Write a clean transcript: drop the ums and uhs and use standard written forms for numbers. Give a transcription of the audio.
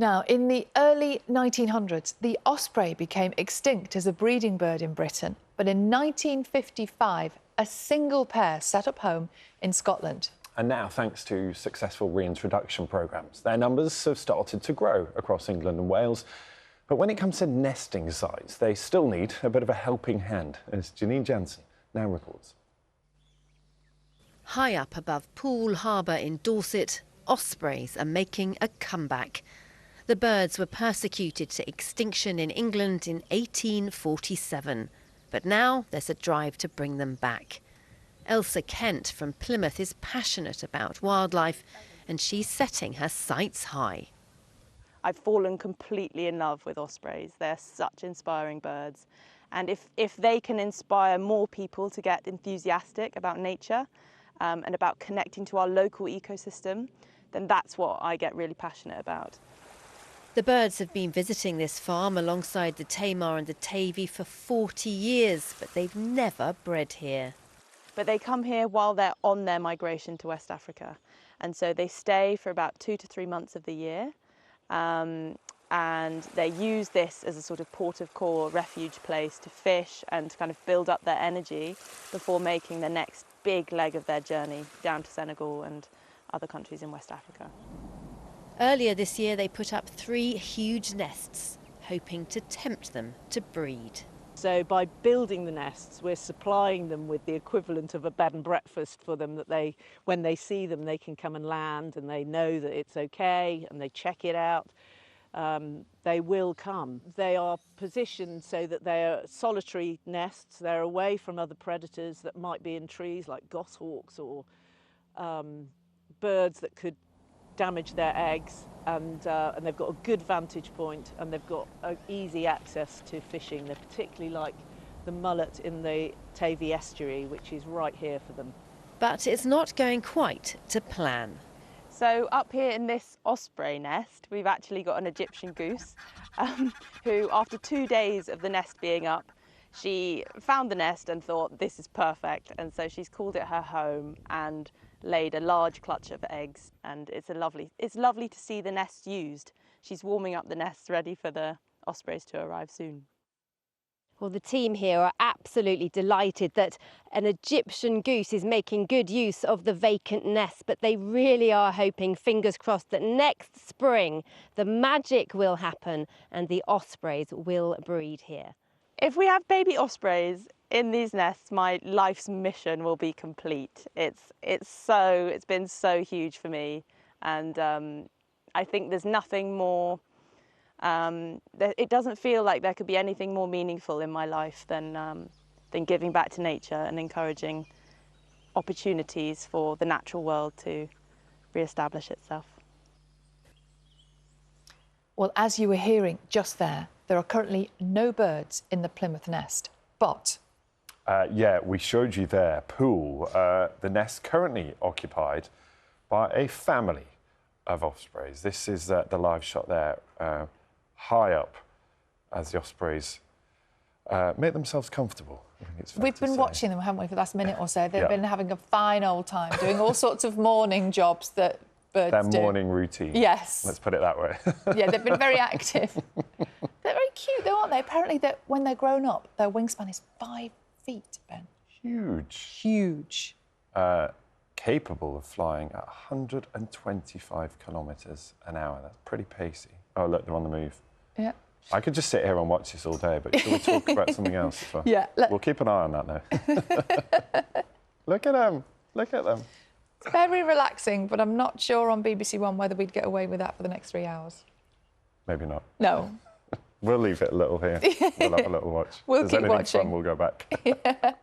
Now, in the early 1900s, the osprey became extinct as a breeding bird in Britain. But in 1955, a single pair set up home in Scotland. And now, thanks to successful reintroduction programmes, their numbers have started to grow across England and Wales. But when it comes to nesting sites, they still need a bit of a helping hand, as Janine Jansen now reports. High up above Poole Harbour in Dorset, ospreys are making a comeback. The birds were persecuted to extinction in England in 1847, but now there's a drive to bring them back. Elsa Kent from Plymouth is passionate about wildlife, and she's setting her sights high. I've fallen completely in love with ospreys. They're such inspiring birds. And if they can inspire more people to get enthusiastic about nature and about connecting to our local ecosystem, then that's what I get really passionate about. The birds have been visiting this farm alongside the Tamar and the Tavy for 40 years, but they've never bred here. But they come here while they're on their migration to West Africa. And so they stay for about 2 to 3 months of the year. And they use this as a sort of port of call, refuge place to fish and to kind of build up their energy before making the next big leg of their journey down to Senegal and other countries in West Africa. Earlier this year, they put up 3 huge nests, hoping to tempt them to breed. So by building the nests, we're supplying them with the equivalent of a bed and breakfast for them, that when they see them, they can come and land and they know that it's okay and they check it out. They will come. They are positioned so that they're solitary nests. They're away from other predators that might be in trees like goshawks or birds that could damage their eggs, and they've got a good vantage point and they've got easy access to fishing. They particularly like the mullet in the Tavy estuary, which is right here for them. But it's not going quite to plan. So up here in this osprey nest, we've actually got an Egyptian goose who, after 2 days of the nest being up, she found the nest and thought, this is perfect. And so she's called it her home and laid a large clutch of eggs. And it's lovely to see the nest used. She's warming up the nest, ready for the ospreys to arrive soon. Well, the team here are absolutely delighted that an Egyptian goose is making good use of the vacant nest, but they really are hoping, fingers crossed, that next spring the magic will happen and the ospreys will breed here. If we have baby ospreys in these nests, my life's mission will be complete. It's been so huge for me, and I think there's nothing more. It doesn't feel like there could be anything more meaningful in my life than giving back to nature and encouraging opportunities for the natural world to re-establish itself. Well, as you were hearing just there are currently no birds in the Plymouth nest, but... Yeah, we showed you there, Poole, the nest currently occupied by a family of ospreys. This is the live shot there, high up, as the ospreys make themselves comfortable. I think it's fair We've to been say. watching them, haven't we, for the last minute or so. They've Yeah. been having a fine old time, doing all sorts of morning jobs that birds Their do. morning routine. Yes. Let's put it that way. Yeah, they've been very active. They're very cute, though, aren't they? Apparently, when they're grown up, their wingspan is 5 feet, Ben. Huge. Huge. Capable of flying at 125 kilometres an hour. That's pretty pacey. Oh, look, they're on the move. Yeah. I could just sit here and watch this all day, but shall we talk about something else? Yeah. We'll keep an eye on that now. Look at them. Look at them. It's very relaxing, but I'm not sure on BBC One whether we'd get away with that for the next 3 hours. Maybe not. No. We'll leave it a little here. We'll have a little watch. We'll If there's keep anything watching. fun, we'll go back. Yeah.